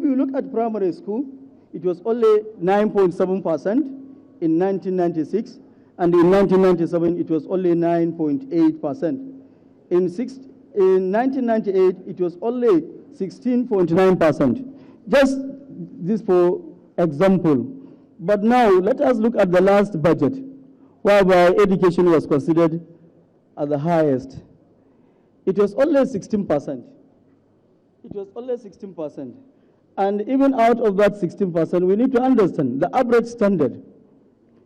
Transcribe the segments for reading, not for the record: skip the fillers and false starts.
you look at primary school, it was only 9.7% in 1996, and in 1997 it was only 9.8%. In 1998 it was only 16.9%. Just this for example. But now let us look at the last budget, whereby education was considered as the highest. It was only 16%. It was only 16%. And even out of that 16%, we need to understand the average standard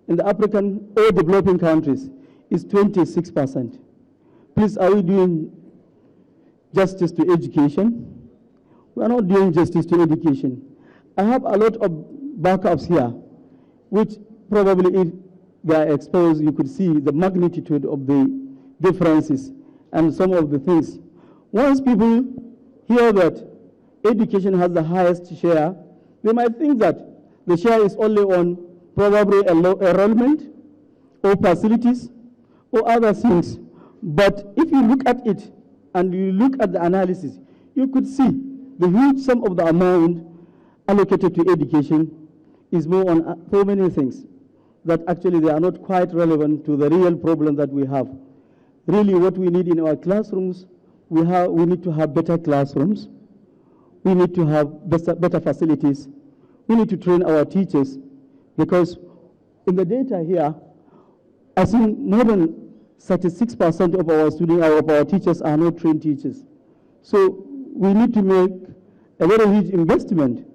in the African or developing countries is 26%. Please, are we doing justice to education? We are not doing justice to education. I have a lot of backups here, which probably if they are exposed, you could see the magnitude of the differences and some of the things. Once people hear that education has the highest share, they might think that the share is only on probably enrollment or facilities or other things. But if you look at it and you look at the analysis, you could see the huge sum of the amount allocated to education is more on so many things that actually they are not quite relevant to the real problem that we have. Really what we need in our classrooms, we need to have better classrooms. We need to have better facilities. We need to train our teachers, because in the data here, I think more than 36% of our students, of our teachers are not trained teachers. So we need to make a very huge investment.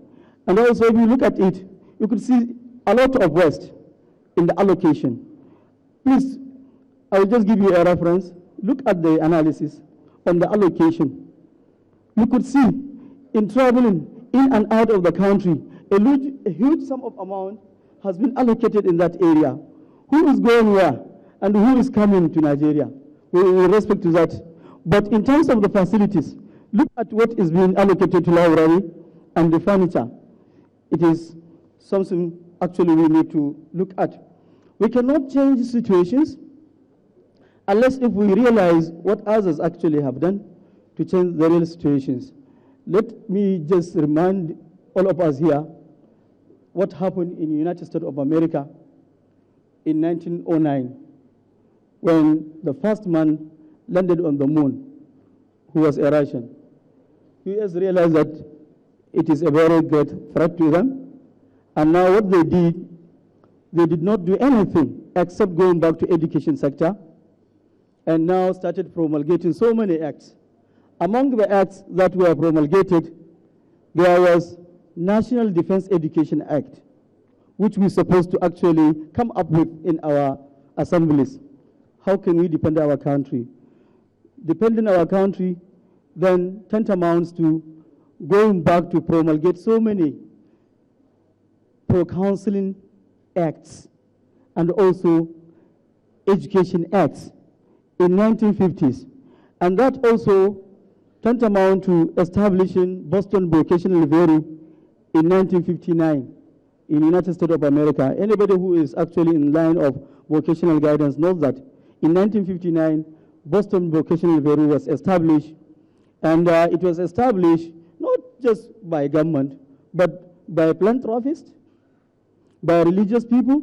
And also if you look at it, you could see a lot of waste in the allocation. Please, I will just give you a reference. Look at the analysis on the allocation. You could see in traveling in and out of the country, a huge sum of amount has been allocated in that area. Who is going where and who is coming to Nigeria? With respect to that. But in terms of the facilities, look at what is being allocated to library and the furniture. It is something actually we need to look at. We cannot change situations unless if we realize what others actually have done to change the real situations. Let me just remind all of us here what happened in the United States of America in 1909 when the first man landed on the moon, who was a Russian. US realized that it is a very great threat to them, and now what they did not do anything except going back to education sector, and now started promulgating so many acts. Among the acts that were promulgated, there was National Defense Education Act, which we're supposed to actually come up with in our assemblies. How can we defend our country? Defending our country then tantamounts to going back to promulgate so many pro-counseling acts and also education acts in 1950s. And that also tantamount to establishing Boston Vocational Bureau in 1959 in the United States of America. Anybody who is actually in line of vocational guidance knows that in 1959, Boston Vocational Bureau was established, and it was established not just by government, but by philanthropists, by religious people,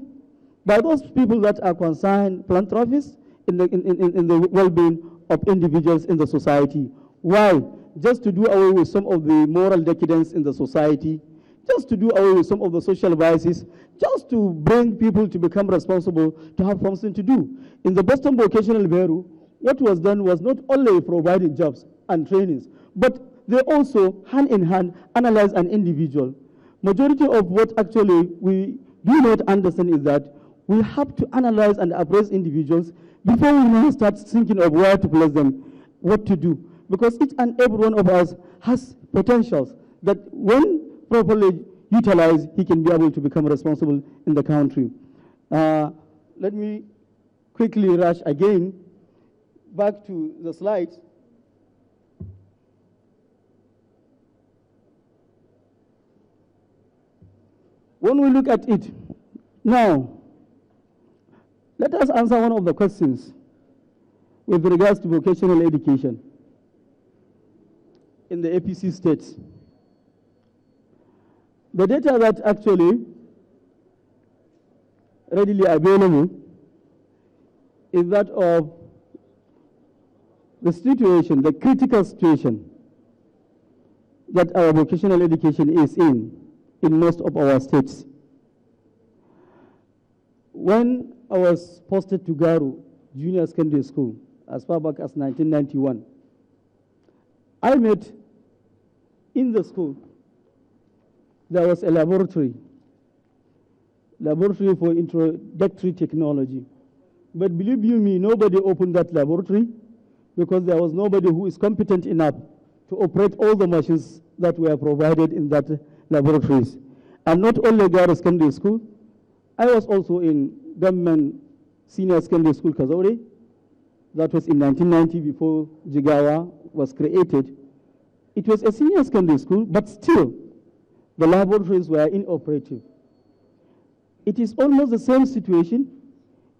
by those people that are concerned, philanthropists, in the well-being of individuals in the society. Why? Just to do away with some of the moral decadence in the society, just to do away with some of the social vices, just to bring people to become responsible, to have something to do. In the Boston Vocational Bureau, what was done was not only providing jobs and trainings, but they also, hand in hand, analyze an individual. Majority of what actually we do not understand is that we have to analyze and appraise individuals before we now start thinking of where to place them, what to do. Because each and every one of us has potentials that when properly utilized, he can be able to become responsible in the country. Let me quickly rush again back to the slides. When we look at it, now, let us answer one of the questions with regards to vocational education in the APC states. The data that actually readily available is that of the situation, the critical situation that our vocational education is in most of our states. When I was posted to Garu Junior Secondary School as far back as 1991, I met in the school, there was a laboratory for introductory technology. But believe you me, nobody opened that laboratory because there was nobody who is competent enough to operate all the machines that were provided in that laboratories. And not only Garu Secondary School, I was also in government senior secondary school Kazaure. That was in 1990 before Jigawa was created. It was a senior secondary school, but still the laboratories were inoperative. It is almost the same situation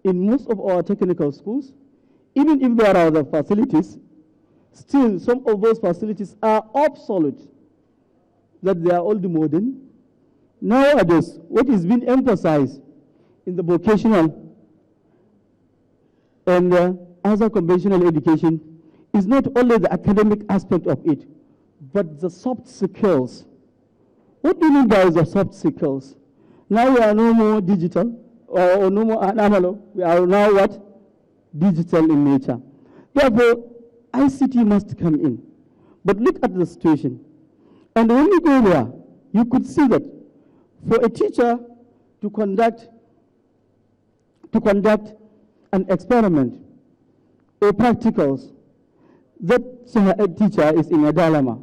in most of our technical schools. Even if there are the facilities, still some of those facilities are obsolete, that they are old modern. Nowadays, what is being emphasized in the vocational and other conventional education is not only the academic aspect of it, but the soft skills. What do you mean by the soft skills? Now we are no more digital or no more analog. We are now what? Digital in nature. Therefore, ICT must come in. But look at the situation. And when you go there, you could see that for a teacher to conduct an experiment or practicals, that teacher is in a dilemma.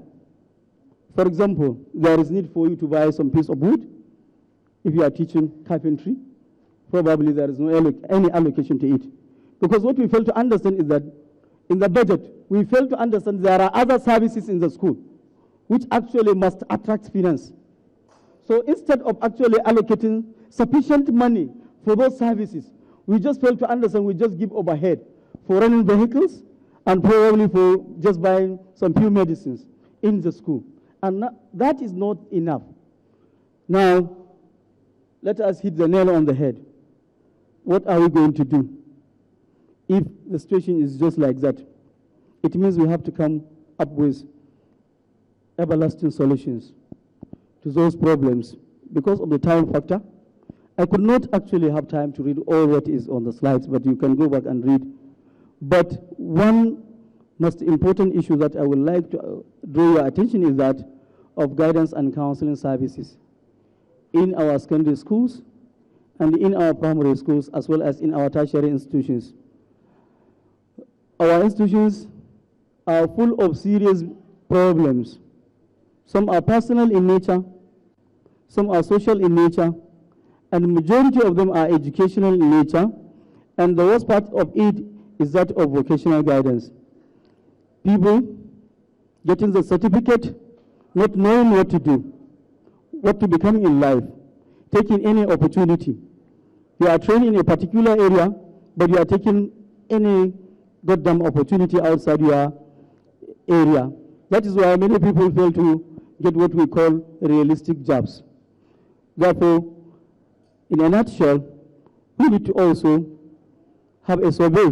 For example, there is need for you to buy some piece of wood. If you are teaching carpentry, probably there is no any allocation to it. Because what we fail to understand is that in the budget, we fail to understand there are other services in the school which actually must attract finance. So instead of actually allocating sufficient money for those services, we just fail to understand, we just give overhead for running vehicles and probably for just buying some few medicines in the school. And that is not enough. Now, let us hit the nail on the head. What are we going to do if the situation is just like that? It means we have to come up with everlasting solutions to those problems. Because of the time factor, I could not actually have time to read all what is on the slides, but you can go back and read. But one most important issue that I would like to draw your attention is that of guidance and counseling services in our secondary schools and in our primary schools, as well as in our tertiary institutions. Our institutions are full of serious problems. Some are personal in nature, some are social in nature, and the majority of them are educational in nature. And the worst part of it is that of vocational guidance. People getting the certificate, not knowing what to do, what to become in life, taking any opportunity. You are trained in a particular area, but you are taking any goddamn opportunity outside your area. That is why many people fail to get what we call realistic jobs. Therefore, in a nutshell, we need to also have a survey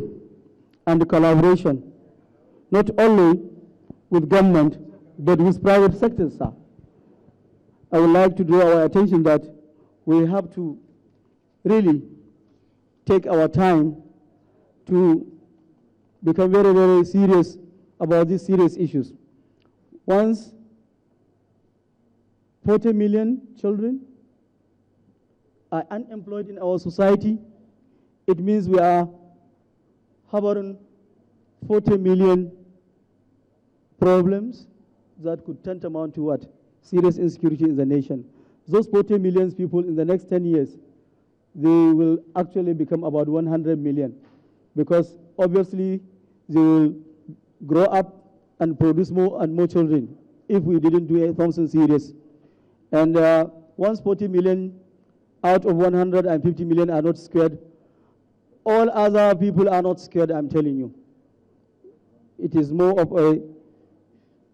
and collaboration, not only with government, but with private sector, sir. I would like to draw our attention that we have to really take our time to become very, very serious about these serious issues. Once 40 million children are unemployed in our society, it means we are harboring 40 million problems that could tantamount to what? Serious insecurity in the nation. Those 40 million people in the next 10 years, they will actually become about 100 million, because obviously they will grow up and produce more and more children if we didn't do something serious. And once 40 million out of 150 million are not scared, all other people are not scared, I'm telling you. It is more of a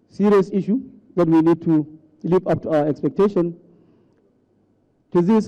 serious issue that we need to live up to our expectation To this